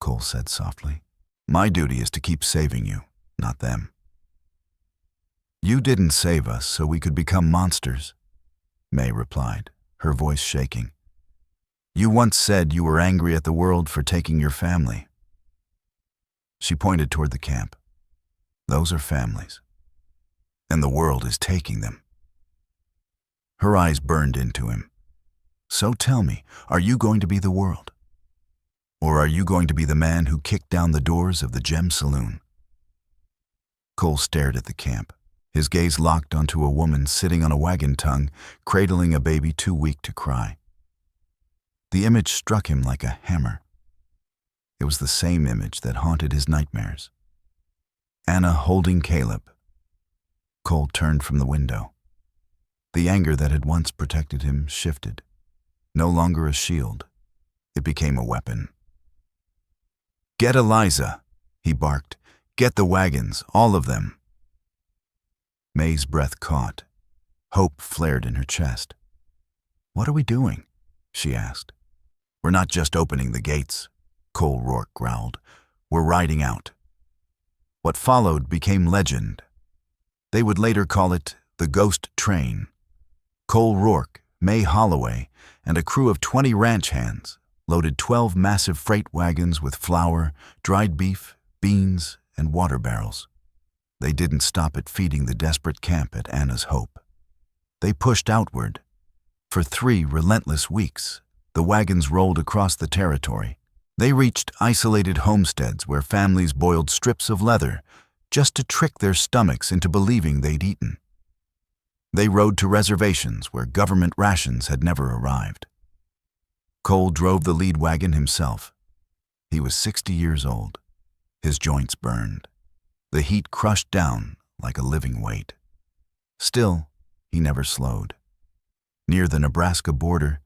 [SPEAKER 1] Cole said softly. "My duty is to keep saving you, not them." "You didn't save us so we could become monsters," May replied, her voice shaking. "You once said you were angry at the world for taking your family." She pointed toward the camp. "Those are families, and the world is taking them." Her eyes burned into him. "So tell me, are you going to be the world? Or are you going to be the man who kicked down the doors of the Gem Saloon?" Cole stared at the camp, his gaze locked onto a woman sitting on a wagon tongue, cradling a baby too weak to cry. The image struck him like a hammer. It was the same image that haunted his nightmares. Anna holding Caleb. Cole turned from the window. The anger that had once protected him shifted. No longer a shield, it became a weapon. "Get Eliza," he barked. "Get the wagons, all of them." May's breath caught. Hope flared in her chest. "What are we doing?" she asked. "We're not just opening the gates," Cole Rourke growled. "We're riding out." What followed became legend. They would later call it the Ghost Train. Cole Rourke, May Holloway, and a crew of 20 ranch hands loaded 12 massive freight wagons with flour, dried beef, beans, and water barrels. They didn't stop at feeding the desperate camp at Anna's Hope. They pushed outward. For 3 relentless weeks, the wagons rolled across the territory. They reached isolated homesteads where families boiled strips of leather just to trick their stomachs into believing they'd eaten. They rode to reservations where government rations had never arrived. Cole drove the lead wagon himself. He was 60 years old. His joints burned. The heat crushed down like a living weight. Still, he never slowed. Near the Nebraska border,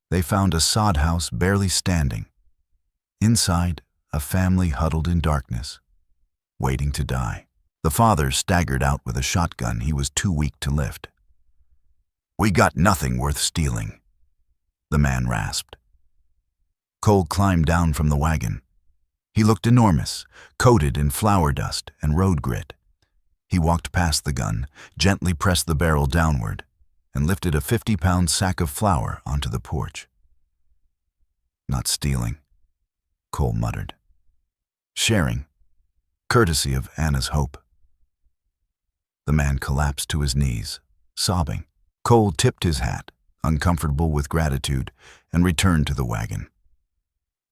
[SPEAKER 1] they found a sod house barely standing. Inside, a family huddled in darkness, waiting to die. The father staggered out with a shotgun he was too weak to lift. "We got nothing worth stealing." the man rasped. Cole climbed down from the wagon. He looked enormous, coated in flour dust and road grit. He walked past the gun, gently pressed the barrel downward, and lifted a 50-pound sack of flour onto the porch. Not stealing, Cole muttered. Sharing, courtesy of Anna's hope. The man collapsed to his knees, sobbing. Cole tipped his hat, uncomfortable with gratitude, and returned to the wagon.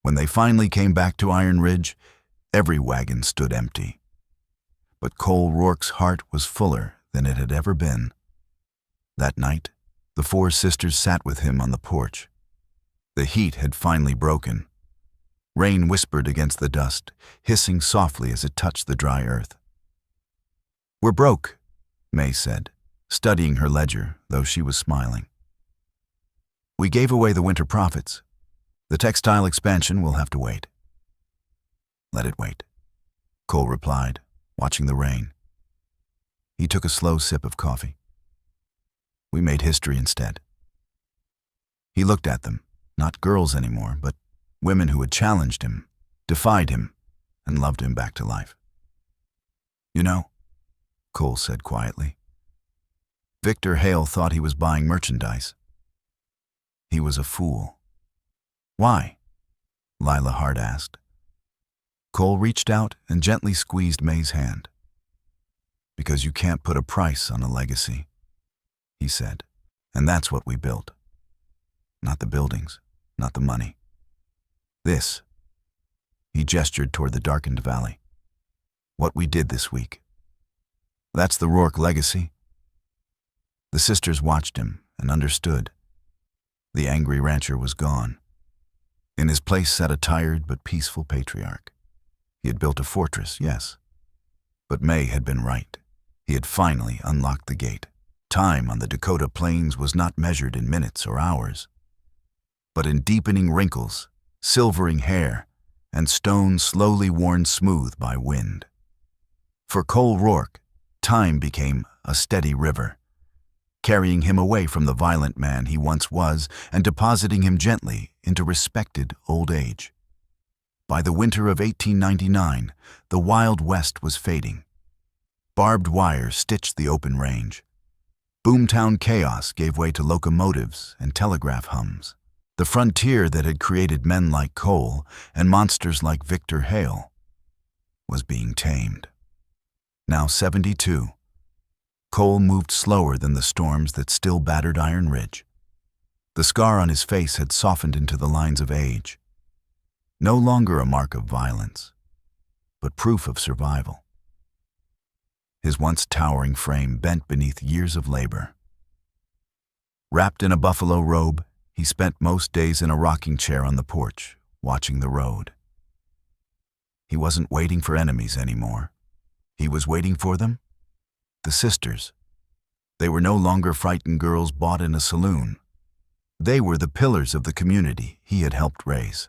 [SPEAKER 1] When they finally came back to Iron Ridge, every wagon stood empty. But Cole Rourke's heart was fuller than it had ever been. That night, the four sisters sat with him on the porch. The heat had finally broken. Rain whispered against the dust, hissing softly as it touched the dry earth. "We're broke," May said, studying her ledger, though she was smiling. "We gave away the winter profits. The textile expansion will have to wait." "Let it wait," Cole replied, watching the rain. He took a slow sip of coffee. "We made history instead." He looked at them, not girls anymore, but women who had challenged him, defied him, and loved him back to life. "You know," Cole said quietly, "Victor Hale thought he was buying merchandise. He was a fool." "Why?" Lila Hart asked. Cole reached out and gently squeezed May's hand. "Because you can't put a price on a legacy," he said, "and that's what we built. Not the buildings, not the money. This," he gestured toward the darkened valley, "what we did this week. That's the Rourke legacy." The sisters watched him and understood. The angry rancher was gone. In his place sat a tired but peaceful patriarch. He had built a fortress, yes, but May had been right. He had finally unlocked the gate. Time on the Dakota plains was not measured in minutes or hours, but in deepening wrinkles, silvering hair, and stone slowly worn smooth by wind. For Cole Rourke, time became a steady river, carrying him away from the violent man he once was and depositing him gently into respected old age. By the winter of 1899, the Wild West was fading. Barbed wire stitched the open range. Boomtown chaos gave way to locomotives and telegraph hums. The frontier that had created men like Cole and monsters like Victor Hale was being tamed. Now 72, Cole moved slower than the storms that still battered Iron Ridge. The scar on his face had softened into the lines of age. No longer a mark of violence, but proof of survival. His once towering frame bent beneath years of labor. Wrapped in a buffalo robe, he spent most days in a rocking chair on the porch, watching the road. He wasn't waiting for enemies anymore. He was waiting for them. The sisters. They were no longer frightened girls bought in a saloon. They were the pillars of the community he had helped raise.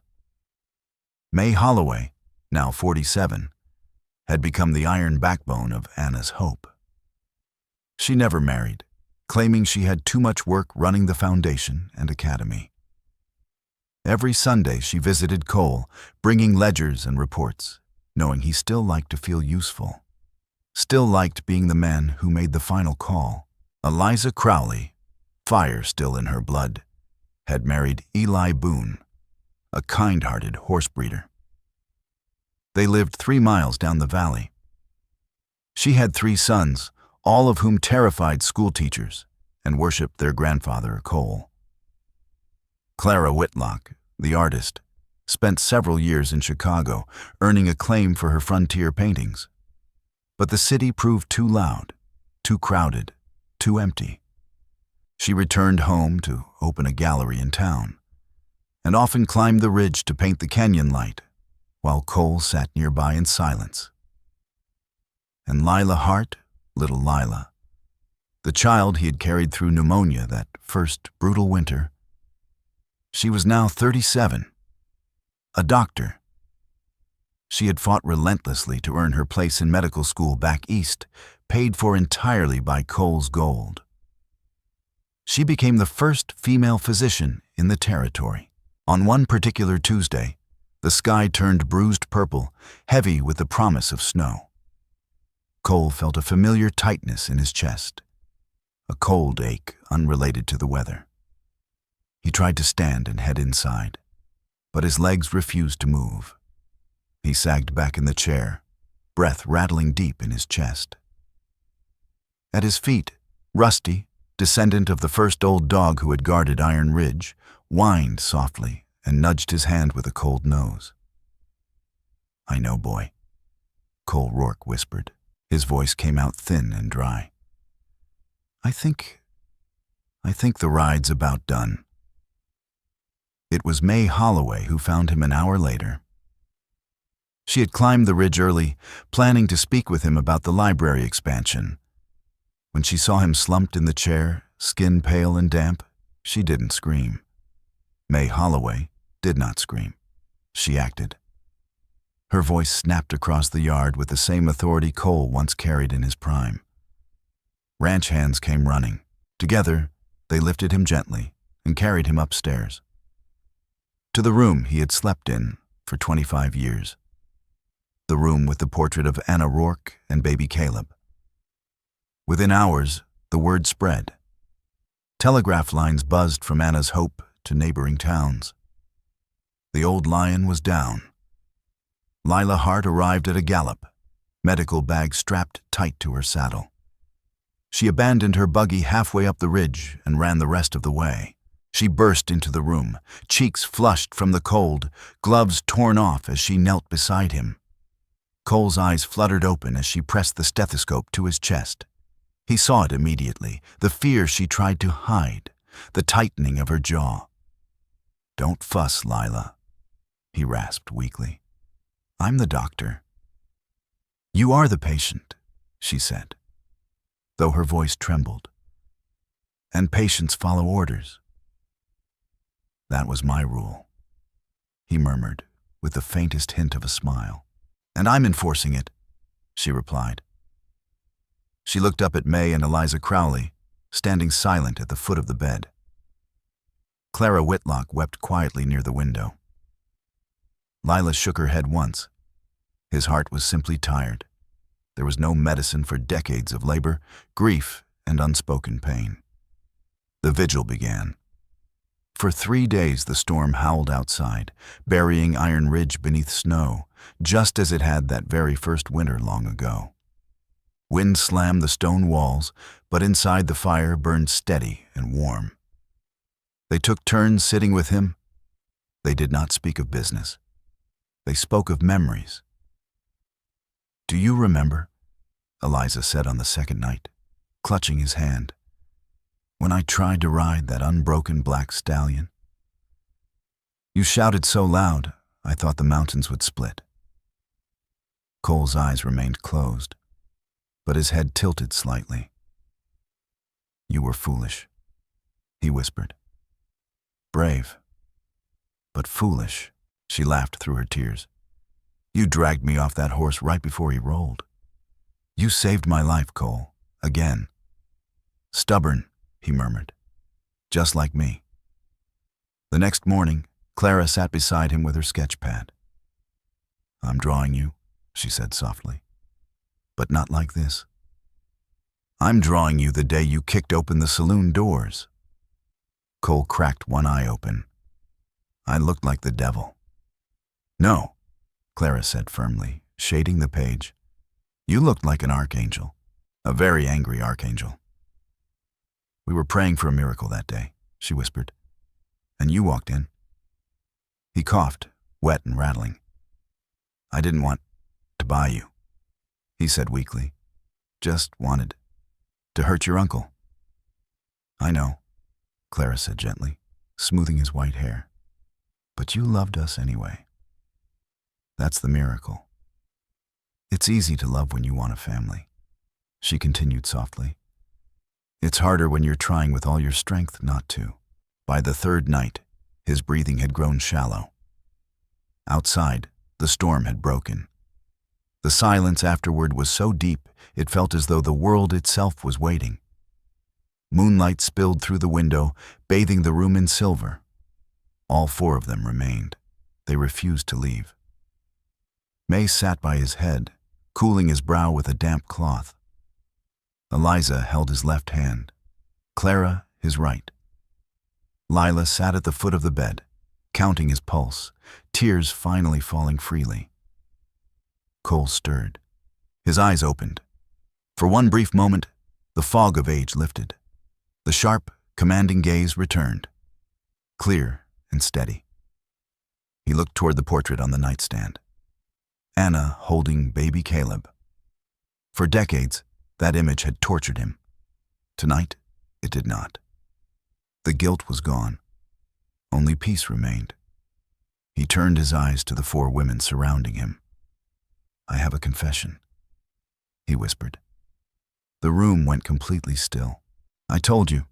[SPEAKER 1] May Holloway, now 47, had become the iron backbone of Anna's hope. She never married, claiming she had too much work running the foundation and academy. Every Sunday she visited Cole, bringing ledgers and reports, knowing he still liked to feel useful. Still liked being the man who made the final call. Eliza Crowley, fire still in her blood, had married Eli Boone, a kind-hearted horse breeder. They lived 3 miles down the valley. She had 3 sons, all of whom terrified schoolteachers and worshipped their grandfather, Cole. Clara Whitlock, the artist, spent several years in Chicago, earning acclaim for her frontier paintings. But the city proved too loud, too crowded, too empty. She returned home to open a gallery in town, and often climbed the ridge to paint the canyon light, while Cole sat nearby in silence. And Lila Hart, little Lila, the child he had carried through pneumonia that first brutal winter, she was now 37, a doctor. She had fought relentlessly to earn her place in medical school back east, paid for entirely by Cole's gold. She became the first female physician in the territory. On one particular Tuesday, the sky turned bruised purple, heavy with the promise of snow. Cole felt a familiar tightness in his chest, a cold ache unrelated to the weather. He tried to stand and head inside, but his legs refused to move. He sagged back in the chair, breath rattling deep in his chest. At his feet, Rusty, descendant of the first old dog who had guarded Iron Ridge, whined softly and nudged his hand with a cold nose. "I know, boy," Cole Rourke whispered. His voice came out thin and dry. I think the ride's about done." It was May Holloway who found him an hour later. She had climbed the ridge early, planning to speak with him about the library expansion. When she saw him slumped in the chair, skin pale and damp, she didn't scream. May Holloway did not scream. She acted. Her voice snapped across the yard with the same authority Cole once carried in his prime. Ranch hands came running. Together, they lifted him gently and carried him upstairs, to the room he had slept in for 25 years. The room with the portrait of Anna Rourke and baby Caleb. Within hours, the word spread. Telegraph lines buzzed from Anna's Hope to neighboring towns. The old lion was down. Lila Hart arrived at a gallop, medical bag strapped tight to her saddle. She abandoned her buggy halfway up the ridge and ran the rest of the way. She burst into the room, cheeks flushed from the cold, gloves torn off as she knelt beside him. Cole's eyes fluttered open as she pressed the stethoscope to his chest. He saw it immediately, the fear she tried to hide, the tightening of her jaw. "Don't fuss, Lila," he rasped weakly. "I'm the doctor." "You are the patient," she said, though her voice trembled. "And patients follow orders." "That was my rule," he murmured, with the faintest hint of a smile. "And I'm enforcing it," she replied. She looked up at May and Eliza Crowley, standing silent at the foot of the bed. Clara Whitlock wept quietly near the window. Lila shook her head once. His heart was simply tired. There was no medicine for decades of labor, grief, and unspoken pain. The vigil began. For 3 days the storm howled outside, burying Iron Ridge beneath snow, just as it had that very first winter long ago. Wind slammed the stone walls, but inside the fire burned steady and warm. They took turns sitting with him. They did not speak of business. They spoke of memories. "Do you remember?" Eliza said on the second night, clutching his hand. "When I tried to ride that unbroken black stallion? You shouted so loud, I thought the mountains would split." Cole's eyes remained closed, but his head tilted slightly. "You were foolish," he whispered. "Brave, but foolish," she laughed through her tears. "You dragged me off that horse right before he rolled. You saved my life, Cole, again." "Stubborn," he murmured, "just like me." The next morning, Clara sat beside him with her sketch pad. "I'm drawing you," she said softly, "but not like this. I'm drawing you the day you kicked open the saloon doors." Cole cracked one eye open. "I looked like the devil." "No," Clara said firmly, shading the page. "You looked like an archangel, a very angry archangel." "We were praying for a miracle that day," she whispered, "and you walked in." He coughed, wet and rattling. "I didn't want to buy you," he said weakly. "Just wanted to hurt your uncle." "I know," Clara said gently, smoothing his white hair. "But you loved us anyway. That's the miracle. It's easy to love when you want a family," she continued softly. "It's harder when you're trying with all your strength not to." By the third night, his breathing had grown shallow. Outside, the storm had broken. The silence afterward was so deep, it felt as though the world itself was waiting. Moonlight spilled through the window, bathing the room in silver. All 4 of them remained. They refused to leave. May sat by his head, cooling his brow with a damp cloth. Eliza held his left hand, Clara his right. Lila sat at the foot of the bed, counting his pulse, tears finally falling freely. Cole stirred. His eyes opened. For one brief moment, the fog of age lifted. The sharp, commanding gaze returned, clear and steady. He looked toward the portrait on the nightstand. Anna holding baby Caleb. For decades, that image had tortured him. Tonight, it did not. The guilt was gone. Only peace remained. He turned his eyes to the 4 women surrounding him. "I have a confession," he whispered. The room went completely still. I told you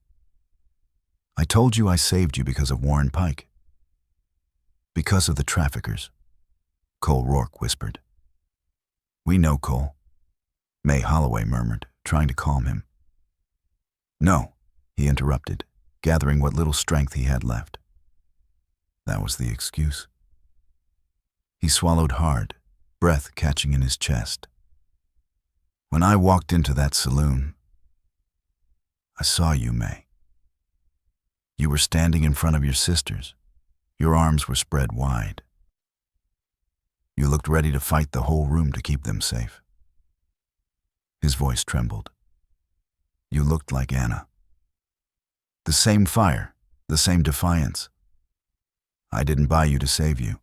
[SPEAKER 1] I saved you because of Warren Pike." "Because of the traffickers," Cole Rourke whispered. "We know, Cole," May Holloway murmured, trying to calm him. "No," he interrupted, gathering what little strength he had left. That was the excuse. He swallowed hard, breath catching in his chest. "When I walked into that saloon, I saw you, May. You were standing in front of your sisters. Your arms were spread wide. You looked ready to fight the whole room to keep them safe." His voice trembled. "You looked like Anna. The same fire, the same defiance. I didn't buy you to save you.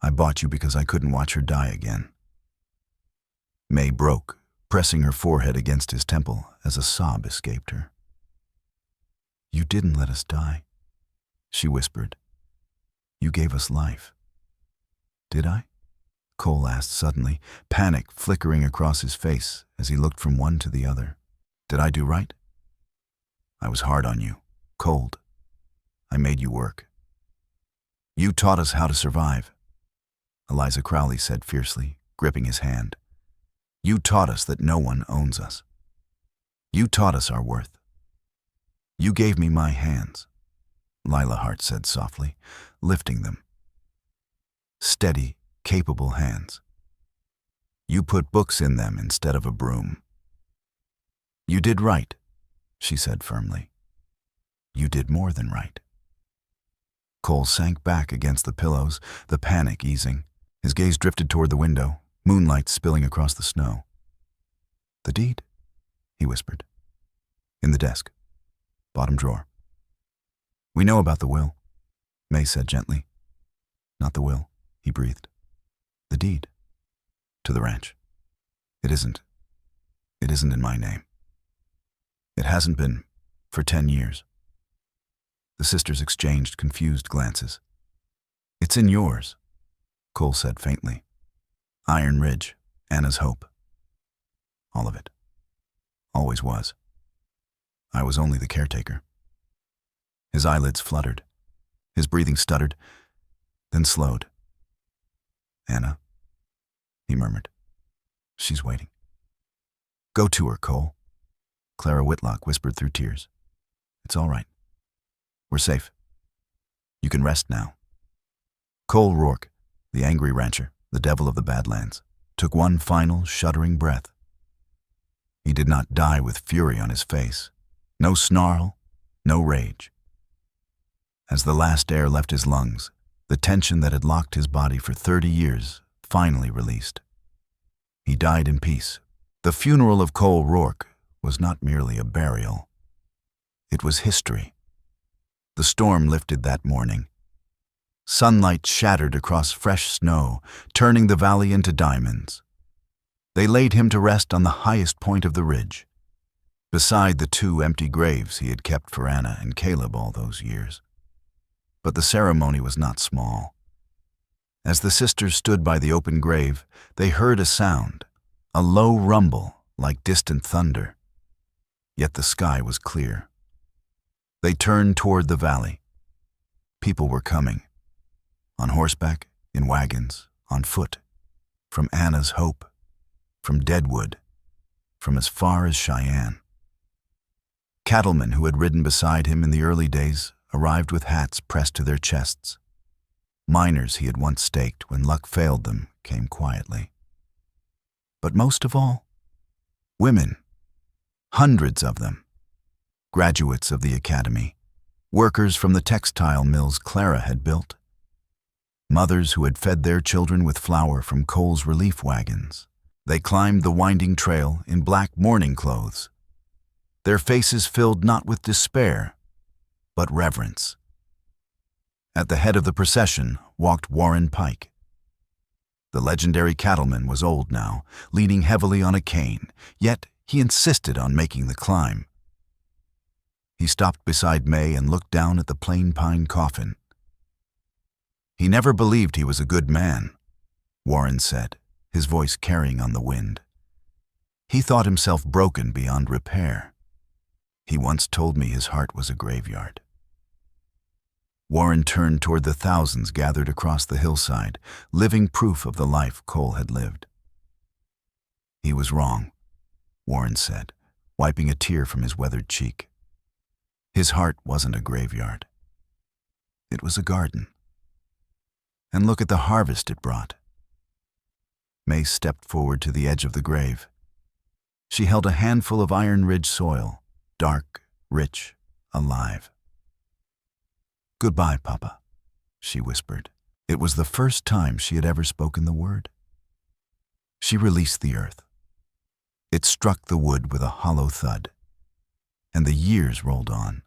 [SPEAKER 1] I bought you because I couldn't watch her die again." May broke, pressing her forehead against his temple as a sob escaped her. "You didn't let us die," she whispered. "You gave us life." "Did I?" Cole asked suddenly, panic flickering across his face as he looked from one to the other. "Did I do right? I was hard on you, cold. I made you work. You taught us how to survive," Eliza Crowley said fiercely, gripping his hand. "You taught us that no one owns us. You taught us our worth. You gave me my hands," Lila Hart said softly, lifting them. "Steady, capable hands. You put books in them instead of a broom." "You did right," she said firmly. "You did more than right." Cole sank back against the pillows, the panic easing. His gaze drifted toward the window, moonlight spilling across the snow. "The deed?" he whispered. "In the desk. Bottom drawer." "We know about the will," May said gently. "Not the will," he breathed. "The deed. To the ranch. It isn't in my name. It hasn't been for 10 years. The sisters exchanged confused glances. "It's in yours," Cole said faintly. "Iron Ridge, Anna's hope. All of it. Always was. I was only the caretaker." His eyelids fluttered. His breathing stuttered, then slowed. "Anna," he murmured. "She's waiting." "Go to her, Cole," Clara Whitlock whispered through tears. "It's all right. We're safe. You can rest now." Cole Rourke, the angry rancher, the devil of the Badlands, took one final, shuddering breath. He did not die with fury on his face. No snarl, no rage. As the last air left his lungs, the tension that had locked his body for 30 years finally released. He died in peace. The funeral of Cole Rourke was not merely a burial. It was history. The storm lifted that morning. Sunlight shattered across fresh snow, turning the valley into diamonds. They laid him to rest on the highest point of the ridge, beside the 2 empty graves he had kept for Anna and Caleb all those years. But the ceremony was not small. As the sisters stood by the open grave, they heard a sound, a low rumble like distant thunder. Yet the sky was clear. They turned toward the valley. People were coming. On horseback, in wagons, on foot. From Anna's hope. From Deadwood. From as far as Cheyenne. Cattlemen who had ridden beside him in the early days arrived with hats pressed to their chests. Miners he had once staked when luck failed them came quietly. But most of all, women, hundreds of them, graduates of the academy, workers from the textile mills Clara had built, mothers who had fed their children with flour from Cole's relief wagons. They climbed the winding trail in black mourning clothes, their faces filled not with despair, but reverence. At the head of the procession walked Warren Pike. The legendary cattleman was old now, leaning heavily on a cane, yet he insisted on making the climb. He stopped beside May and looked down at the plain pine coffin. He never believed he was a good man, Warren said, his voice carrying on the wind. He thought himself broken beyond repair. He once told me his heart was a graveyard. Warren turned toward the thousands gathered across the hillside, living proof of the life Cole had lived. He was wrong, Warren said, wiping a tear from his weathered cheek. His heart wasn't a graveyard. It was a garden. And look at the harvest it brought. May stepped forward to the edge of the grave. She held a handful of Iron Ridge soil, dark, rich, alive. "Goodbye, Papa," she whispered. It was the first time she had ever spoken the word. She released the earth. It struck the wood with a hollow thud, and the years rolled on.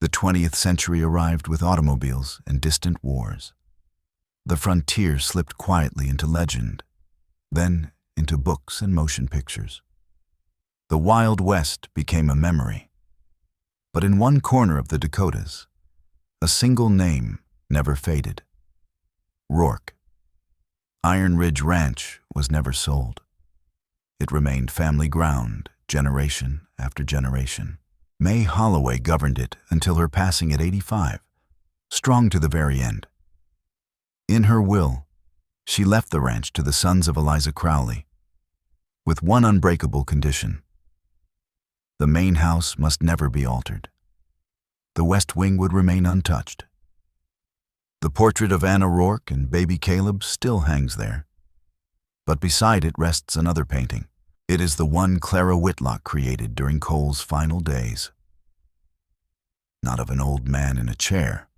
[SPEAKER 1] The 20th century arrived with automobiles and distant wars. The frontier slipped quietly into legend, then into books and motion pictures. The Wild West became a memory. But in one corner of the Dakotas, a single name never faded: Rourke. Iron Ridge Ranch was never sold. It remained family ground, generation after generation. May Holloway governed it until her passing at 85, strong to the very end. In her will, she left the ranch to the sons of Eliza Crowley, with one unbreakable condition: the main house must never be altered. The west wing would remain untouched. The portrait of Anna Rourke and baby Caleb still hangs there, but beside it rests another painting. It is the one Clara Whitlock created during Cole's final days. Not of an old man in a chair,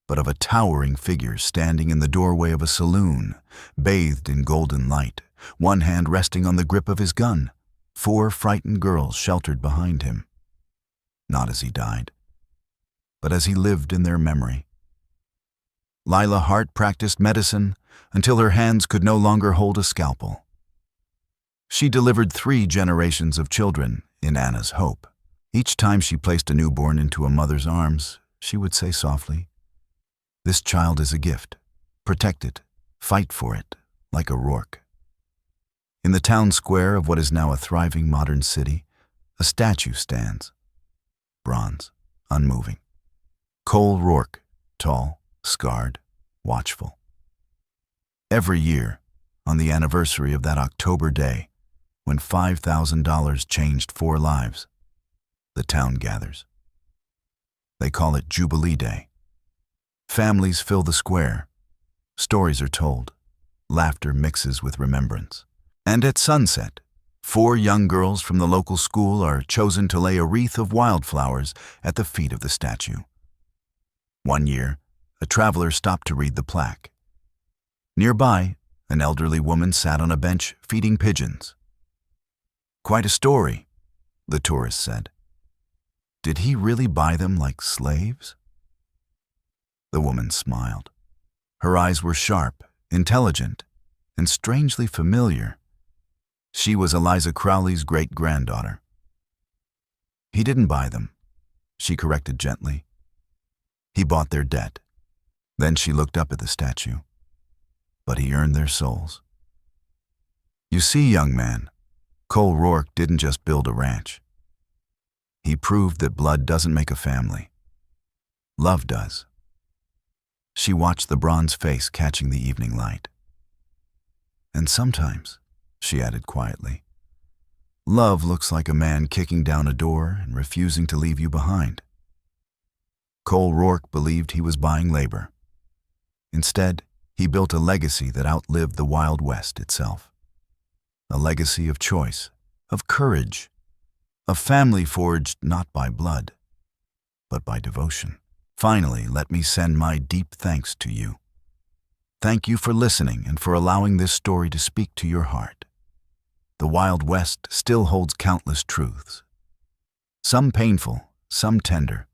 [SPEAKER 1] but of a towering figure standing in the doorway of a saloon, bathed in golden light, one hand resting on the grip of his gun, 4 frightened girls sheltered behind him. Not as he died, but as he lived in their memory. Lila Hart practiced medicine until her hands could no longer hold a scalpel. She delivered 3 generations of children in Anna's hope. Each time she placed a newborn into a mother's arms, she would say softly, "This child is a gift. Protect it. Fight for it, like a Rourke." In the town square of what is now a thriving modern city, a statue stands. Bronze, unmoving. Cole Rourke, tall, scarred, watchful. Every year, on the anniversary of that October day, when $5,000 changed 4 lives, the town gathers. They call it Jubilee Day. Families fill the square. Stories are told. Laughter mixes with remembrance. And at sunset, 4 young girls from the local school are chosen to lay a wreath of wildflowers at the feet of the statue. One year, a traveler stopped to read the plaque. Nearby, an elderly woman sat on a bench feeding pigeons. "Quite a story," the tourist said. "Did he really buy them like slaves?" The woman smiled. Her eyes were sharp, intelligent, and strangely familiar. She was Eliza Crowley's great-granddaughter. "He didn't buy them," she corrected gently. "He bought their debt." Then she looked up at the statue. "But he earned their souls." "You see, young man, Cole Rourke didn't just build a ranch. He proved that blood doesn't make a family. Love does." She watched the bronze face catching the evening light. "And sometimes," she added quietly, "love looks like a man kicking down a door and refusing to leave you behind." Cole Rourke believed he was buying labor. Instead, he built a legacy that outlived the Wild West itself. A legacy of choice, of courage, of family forged not by blood, but by devotion. Finally, let me send my deep thanks to you. Thank you for listening and for allowing this story to speak to your heart. The Wild West still holds countless truths. Some painful, some tender,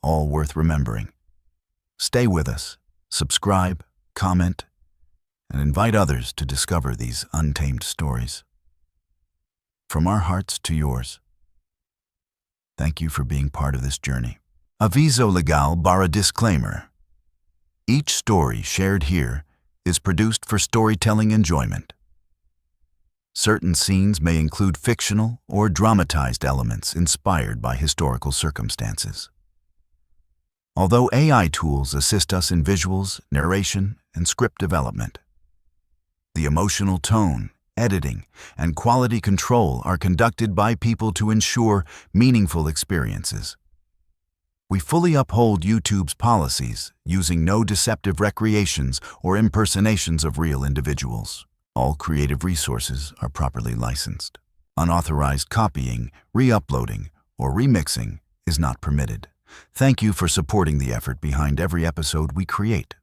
[SPEAKER 1] all worth remembering. Stay with us, subscribe, comment, and invite others to discover these untamed stories. From our hearts to yours, thank you for being part of this journey. Aviso legal barra disclaimer. Each story shared here is produced for storytelling enjoyment. Certain scenes may include fictional or dramatized elements inspired by historical circumstances. Although AI tools assist us in visuals, narration, and script development, the emotional tone, editing, and quality control are conducted by people to ensure meaningful experiences. We fully uphold YouTube's policies, using no deceptive recreations or impersonations of real individuals. All creative resources are properly licensed. Unauthorized copying, re-uploading, or remixing is not permitted. Thank you for supporting the effort behind every episode we create.